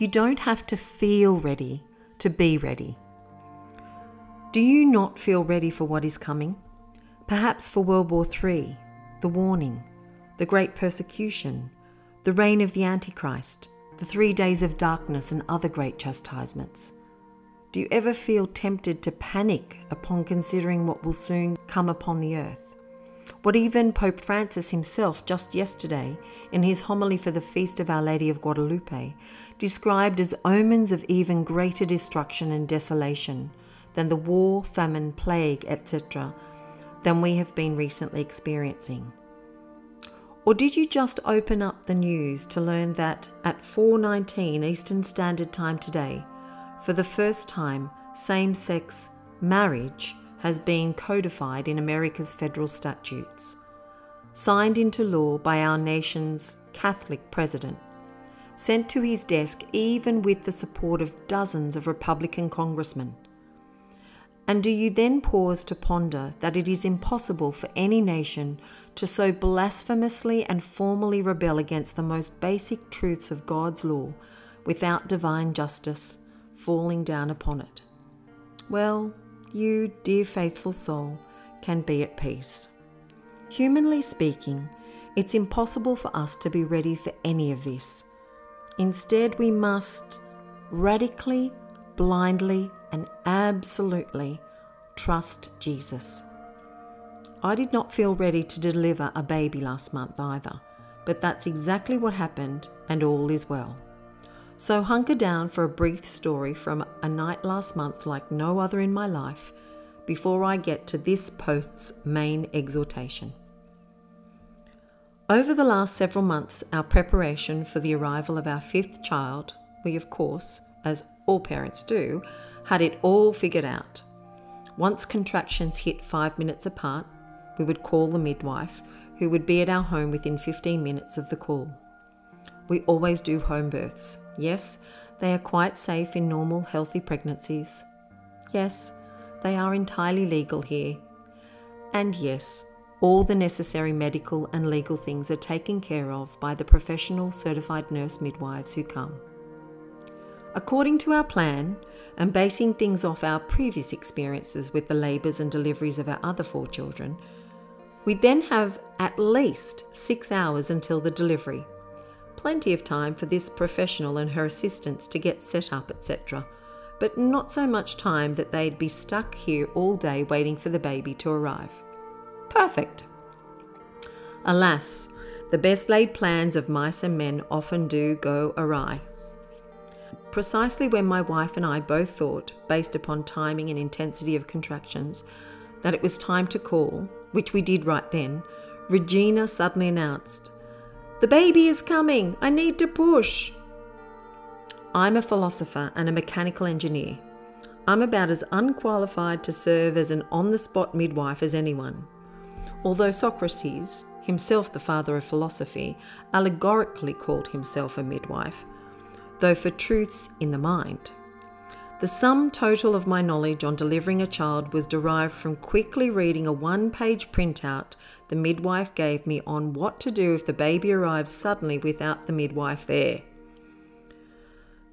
You don't have to feel ready to be ready. Do you not feel ready for what is coming? Perhaps for World War III, the warning, the great persecution, the reign of the Antichrist, the 3 days of darkness and other great chastisements. Do you ever feel tempted to panic upon considering what will soon come upon the earth? What even Pope Francis himself just yesterday, in his homily for the feast of Our Lady of Guadalupe, described as omens of even greater destruction and desolation than the war, famine, plague, etc., than we have been recently experiencing. Or did you just open up the news to learn that at 4:19 Eastern Standard Time today, for the first time, same-sex marriage has been codified in America's federal statutes, signed into law by our nation's Catholic president, sent to his desk even with the support of dozens of Republican congressmen? And do you then pause to ponder that it is impossible for any nation to so blasphemously and formally rebel against the most basic truths of God's law without divine justice falling down upon it? Well, you, dear faithful soul, can be at peace. Humanly speaking, it's impossible for us to be ready for any of this. Instead, we must radically, blindly, and absolutely trust Jesus. I did not feel ready to deliver a baby last month either, but that's exactly what happened, and all is well. So hunker down for a brief story from a night last month like no other in my life before I get to this post's main exhortation. Over the last several months, our preparation for the arrival of our 5th child, we of course, as all parents do, had it all figured out. Once contractions hit 5 minutes apart, we would call the midwife, who would be at our home within 15 minutes of the call. We always do home births. Yes, they are quite safe in normal, healthy pregnancies. Yes, they are entirely legal here. And yes, all the necessary medical and legal things are taken care of by the professional certified nurse midwives who come. According to our plan, and basing things off our previous experiences with the labours and deliveries of our other 4 children, we then have at least 6 hours until the delivery. Plenty of time for this professional and her assistants to get set up, etc., but not so much time that they'd be stuck here all day waiting for the baby to arrive. Perfect. Alas, the best laid plans of mice and men often do go awry. Precisely when my wife and I both thought, based upon timing and intensity of contractions, that it was time to call, which we did right then, Regina suddenly announced, "The baby is coming! I need to push!" I'm a philosopher and a mechanical engineer. I'm about as unqualified to serve as an on-the-spot midwife as anyone. Although Socrates, himself the father of philosophy, allegorically called himself a midwife, though for truths in the mind. The sum total of my knowledge on delivering a child was derived from quickly reading a 1-page printout the midwife gave me on what to do if the baby arrives suddenly without the midwife there.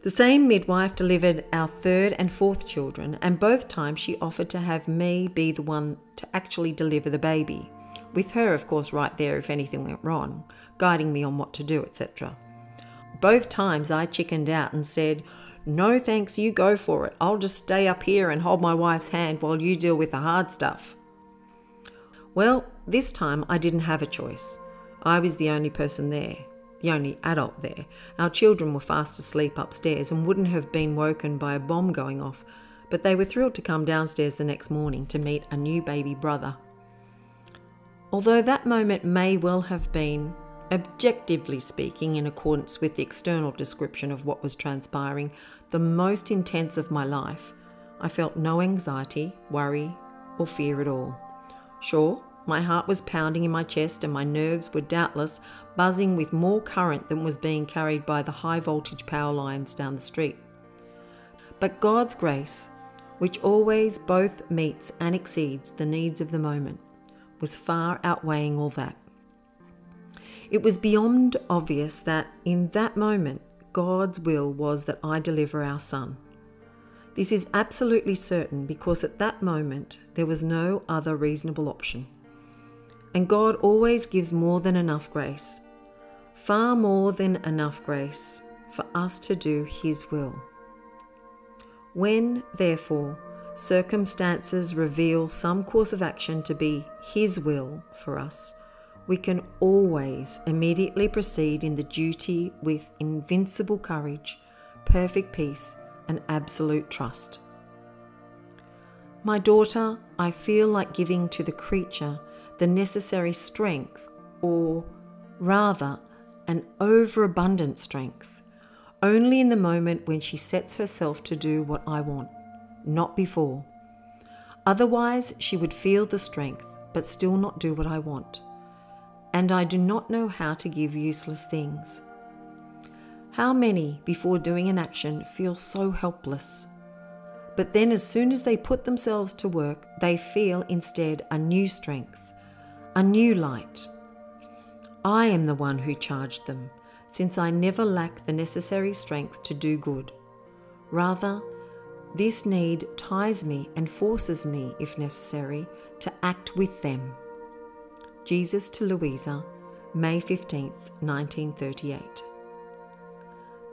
The same midwife delivered our 3rd and 4th children, and both times she offered to have me be the one to actually deliver the baby, with her, of course, right there if anything went wrong, guiding me on what to do, etc. Both times I chickened out and said, "No thanks, you go for it. I'll just stay up here and hold my wife's hand while you deal with the hard stuff." Well, this time I didn't have a choice. I was the only person there, the only adult there. Our children were fast asleep upstairs and wouldn't have been woken by a bomb going off, but they were thrilled to come downstairs the next morning to meet a new baby brother. Although that moment may well have been, objectively speaking, in accordance with the external description of what was transpiring, the most intense of my life, I felt no anxiety, worry, or fear at all. Sure, my heart was pounding in my chest and my nerves were doubtless buzzing with more current than was being carried by the high-voltage power lines down the street. But God's grace, which always both meets and exceeds the needs of the moment, was far outweighing all that. It was beyond obvious that, in that moment, God's will was that I deliver our son. This is absolutely certain because at that moment there was no other reasonable option. And God always gives more than enough grace, far more than enough grace for us to do His will. When, therefore, circumstances reveal some course of action to be His will for us, we can always immediately proceed in the duty with invincible courage, perfect peace, and absolute trust. My daughter, I feel like giving to the creature the necessary strength, or rather, an overabundant strength, only in the moment when she sets herself to do what I want, not before. Otherwise, she would feel the strength, but still not do what I want. And I do not know how to give useless things. How many, before doing an action, feel so helpless? But then as soon as they put themselves to work, they feel instead a new strength, a new light. I am the one who charged them, since I never lack the necessary strength to do good. Rather, this need ties me and forces me, if necessary, to act with them. Jesus to Louisa, May 15th, 1938.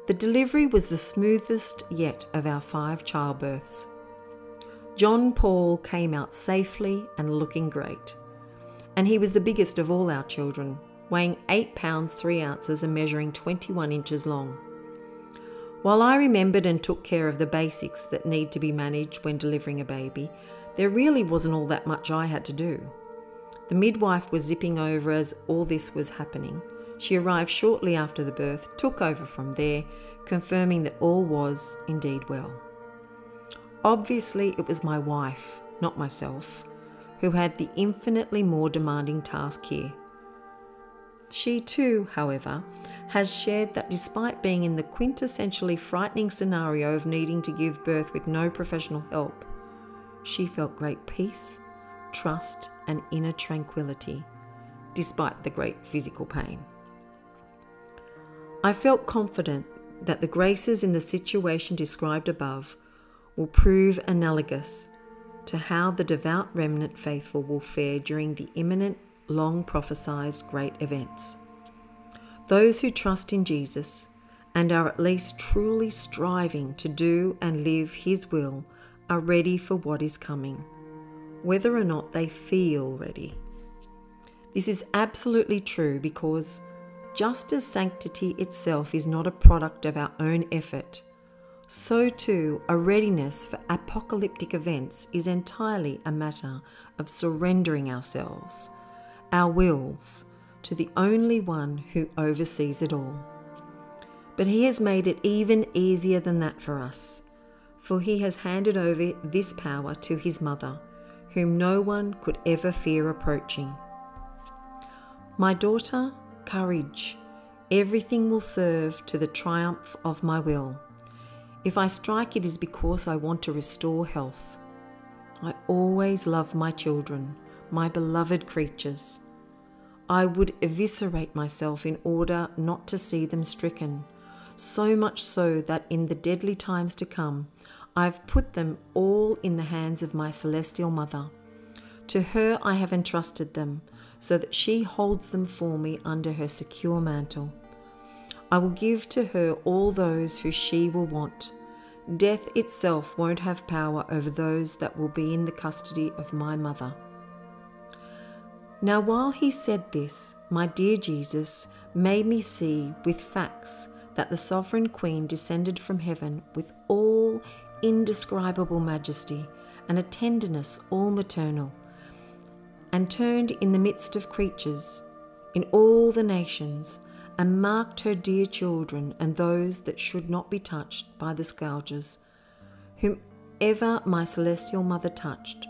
The delivery was the smoothest yet of our 5 childbirths. John Paul came out safely and looking great. And he was the biggest of all our children, weighing 8 pounds 3 ounces and measuring 21 inches long. While I remembered and took care of the basics that need to be managed when delivering a baby, there really wasn't all that much I had to do. The midwife was zipping over as all this was happening. She arrived shortly after the birth, took over from there, confirming that all was indeed well. Obviously, it was my wife, not myself, who had the infinitely more demanding task here. She too, however, has shared that despite being in the quintessentially frightening scenario of needing to give birth with no professional help, she felt great peace, trust, and inner tranquility, despite the great physical pain. I felt confident that the graces in the situation described above will prove analogous to how the devout remnant faithful will fare during the imminent, long prophesied great events. Those who trust in Jesus and are at least truly striving to do and live His will are ready for what is coming, whether or not they feel ready. This is absolutely true because just as sanctity itself is not a product of our own effort, so too a readiness for apocalyptic events is entirely a matter of surrendering ourselves, our wills, to the only one who oversees it all. But He has made it even easier than that for us, for He has handed over this power to His mother, whom no one could ever fear approaching. My daughter, courage. Everything will serve to the triumph of my will. If I strike, it is because I want to restore health. I always love my children, my beloved creatures. I would eviscerate myself in order not to see them stricken, so much so that in the deadly times to come, I've put them all in the hands of my celestial mother. To her I have entrusted them, so that she holds them for me under her secure mantle. I will give to her all those who she will want. Death itself won't have power over those that will be in the custody of my mother. Now while he said this, my dear Jesus made me see with facts that the sovereign Queen descended from heaven with all indescribable majesty and a tenderness all maternal, and turned in the midst of creatures in all the nations, and marked her dear children and those that should not be touched by the scourges. Whomever my celestial mother touched,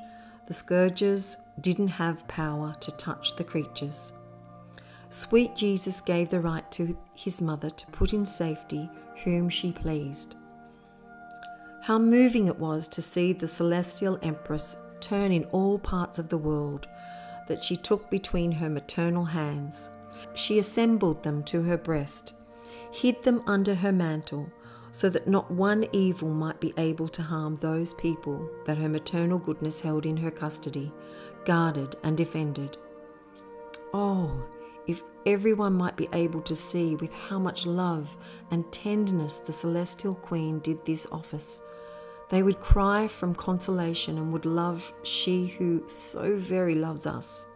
the scourges didn't have power to touch the creatures. Sweet Jesus gave the right to His mother to put in safety whom she pleased. How moving it was to see the celestial empress turn in all parts of the world that she took between her maternal hands. She assembled them to her breast, hid them under her mantle, so that not one evil might be able to harm those people that her maternal goodness held in her custody, guarded and defended. Oh, if everyone might be able to see with how much love and tenderness the celestial queen did this office, they would cry from consolation and would love she who so very loves us.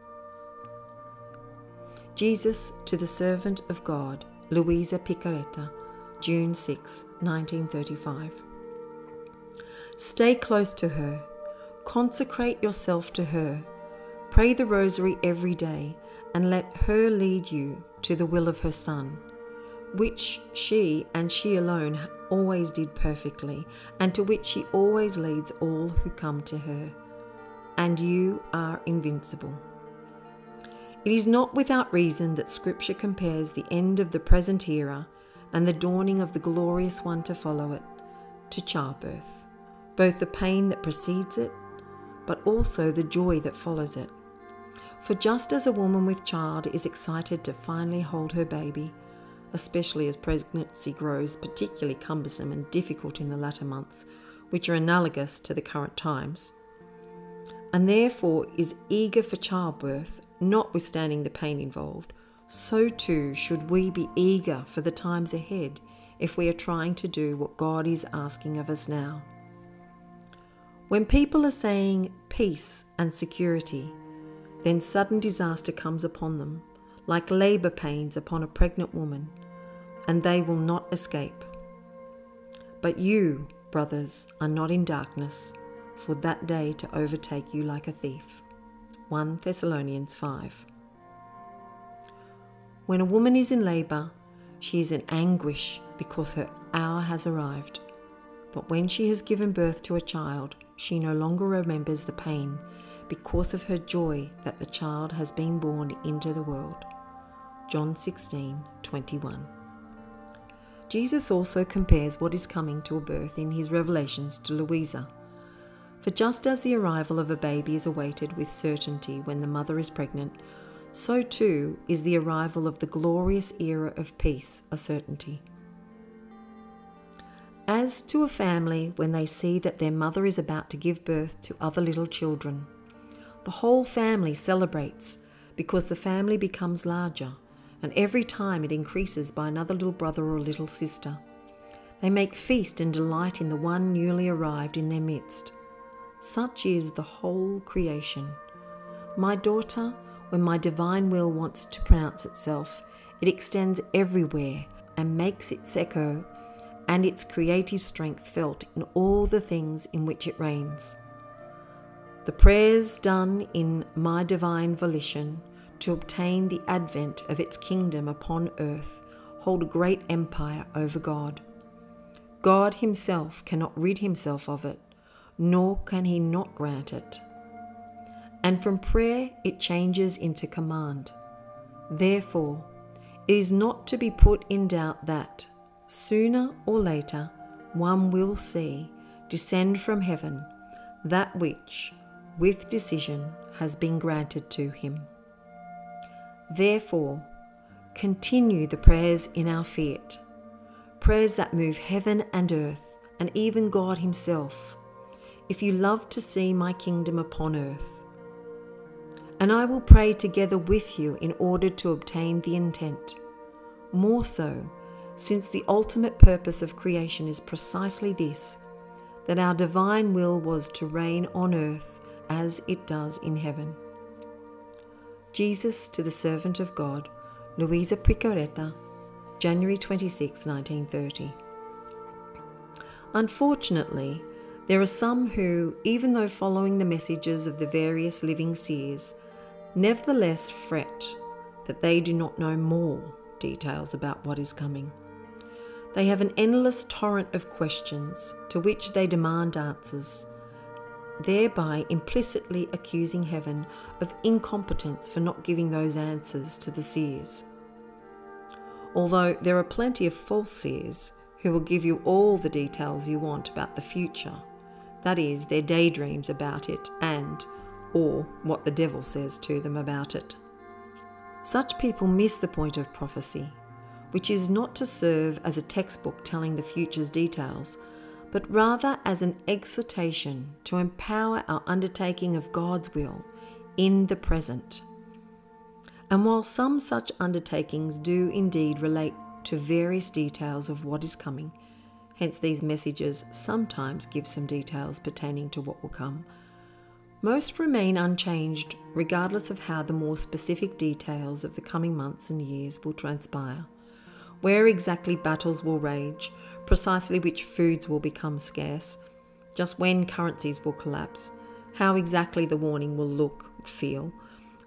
Jesus to the Servant of God, Luisa Picaretta, June 6, 1935. Stay close to her. Consecrate yourself to her. Pray the rosary every day and let her lead you to the will of her Son, which she and she alone always did perfectly, and to which she always leads all who come to her. And you are invincible. It is not without reason that Scripture compares the end of the present era and the dawning of the glorious one to follow it to childbirth, both the pain that precedes it, but also the joy that follows it. For just as a woman with child is excited to finally hold her baby, especially as pregnancy grows particularly cumbersome and difficult in the latter months, which are analogous to the current times, and therefore is eager for childbirth, notwithstanding the pain involved, so too should we be eager for the times ahead if we are trying to do what God is asking of us now. When people are saying peace and security, then sudden disaster comes upon them, like labour pains upon a pregnant woman, and they will not escape. But you, brothers, are not in darkness, for that day to overtake you like a thief. 1 Thessalonians 5. When a woman is in labour, she is in anguish because her hour has arrived. But when she has given birth to a child, she no longer remembers the pain because of her joy that the child has been born into the world. John 16:21. Jesus also compares what is coming to a birth in his revelations to Luisa. For just as the arrival of a baby is awaited with certainty when the mother is pregnant, so too is the arrival of the glorious era of peace a certainty. As to a family when they see that their mother is about to give birth to other little children, the whole family celebrates because the family becomes larger, and every time it increases by another little brother or little sister. They make feast and delight in the one newly arrived in their midst. Such is the whole creation. My daughter, when my divine will wants to pronounce itself, it extends everywhere and makes its echo and its creative strength felt in all the things in which it reigns. The prayers done in my divine volition to obtain the advent of its kingdom upon earth hold a great empire over God. God himself cannot rid himself of it, nor can he not grant it. And from prayer it changes into command. Therefore, it is not to be put in doubt that, sooner or later, one will see descend from heaven that which, with decision, has been granted to him. Therefore, continue the prayers in our fiat, prayers that move heaven and earth, and even God himself, if you love to see my kingdom upon earth. And I will pray together with you in order to obtain the intent, more so, since the ultimate purpose of creation is precisely this, that our divine will was to reign on earth as it does in heaven. Jesus to the Servant of God, Luisa Picaretta, January 26, 1930. Unfortunately, there are some who, even though following the messages of the various living seers, nevertheless fret that they do not know more details about what is coming. They have an endless torrent of questions to which they demand answers, thereby implicitly accusing heaven of incompetence for not giving those answers to the seers. Although there are plenty of false seers who will give you all the details you want about the future, that is, their daydreams about it or what the devil says to them about it. Such people miss the point of prophecy, which is not to serve as a textbook telling the future's details, but rather as an exhortation to empower our undertaking of God's will in the present. And while some such undertakings do indeed relate to various details of what is coming, hence these messages sometimes give some details pertaining to what will come, most remain unchanged regardless of how the more specific details of the coming months and years will transpire, where exactly battles will rage, precisely which foods will become scarce, just when currencies will collapse, how exactly the warning will look, feel,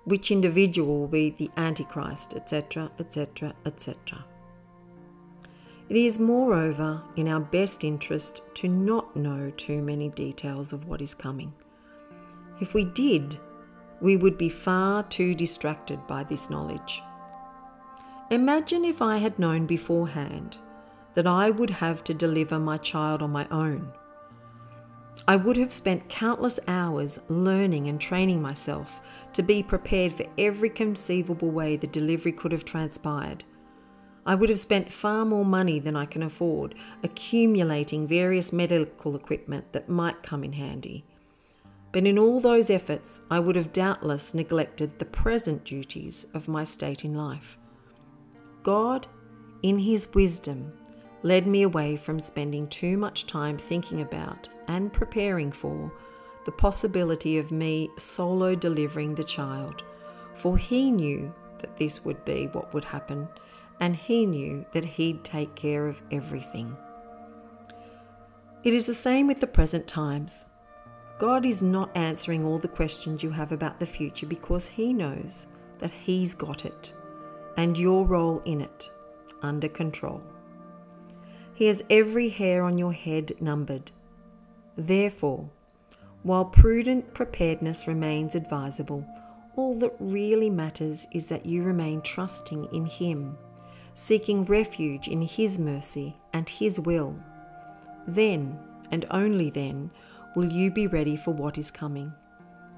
which individual will be the Antichrist, etc., etc., etc. It is, moreover, in our best interest to not know too many details of what is coming. If we did, we would be far too distracted by this knowledge. Imagine if I had known beforehand that I would have to deliver my child on my own. I would have spent countless hours learning and training myself to be prepared for every conceivable way the delivery could have transpired. I would have spent far more money than I can afford, accumulating various medical equipment that might come in handy. But in all those efforts, I would have doubtless neglected the present duties of my state in life. God, in His wisdom, led me away from spending too much time thinking about and preparing for the possibility of me solo delivering the child, for He knew that this would be what would happen, and He knew that He'd take care of everything. It is the same with the present times. God is not answering all the questions you have about the future because He knows that He's got it, and your role in it, under control. He has every hair on your head numbered. Therefore, while prudent preparedness remains advisable, all that really matters is that you remain trusting in Him, seeking refuge in His mercy and His will. Then, and only then, will you be ready for what is coming,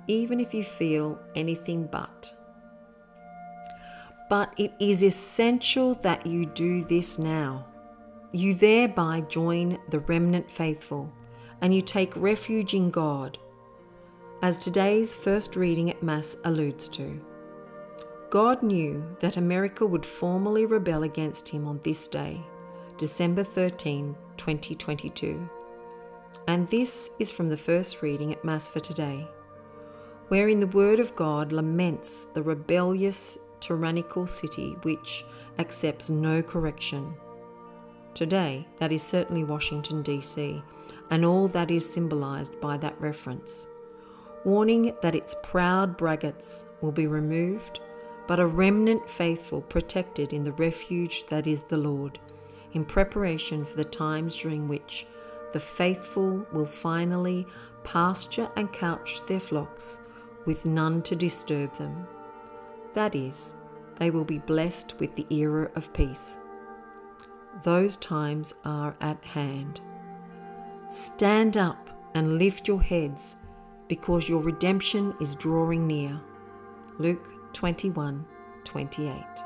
even if you feel anything but. But it is essential that you do this now. You thereby join the remnant faithful, and you take refuge in God, as today's first reading at Mass alludes to. God knew that America would formally rebel against Him on this day, December 13, 2022. And this is from the first reading at Mass for today, wherein the Word of God laments the rebellious, tyrannical city which accepts no correction. Today, that is certainly Washington, D.C., and all that is symbolized by that reference, warning that its proud braggarts will be removed, but a remnant faithful protected in the refuge that is the Lord, in preparation for the times during which the faithful will finally pasture and couch their flocks with none to disturb them. That is, they will be blessed with the era of peace. Those times are at hand. Stand up and lift your heads, because your redemption is drawing near. Luke 21:28.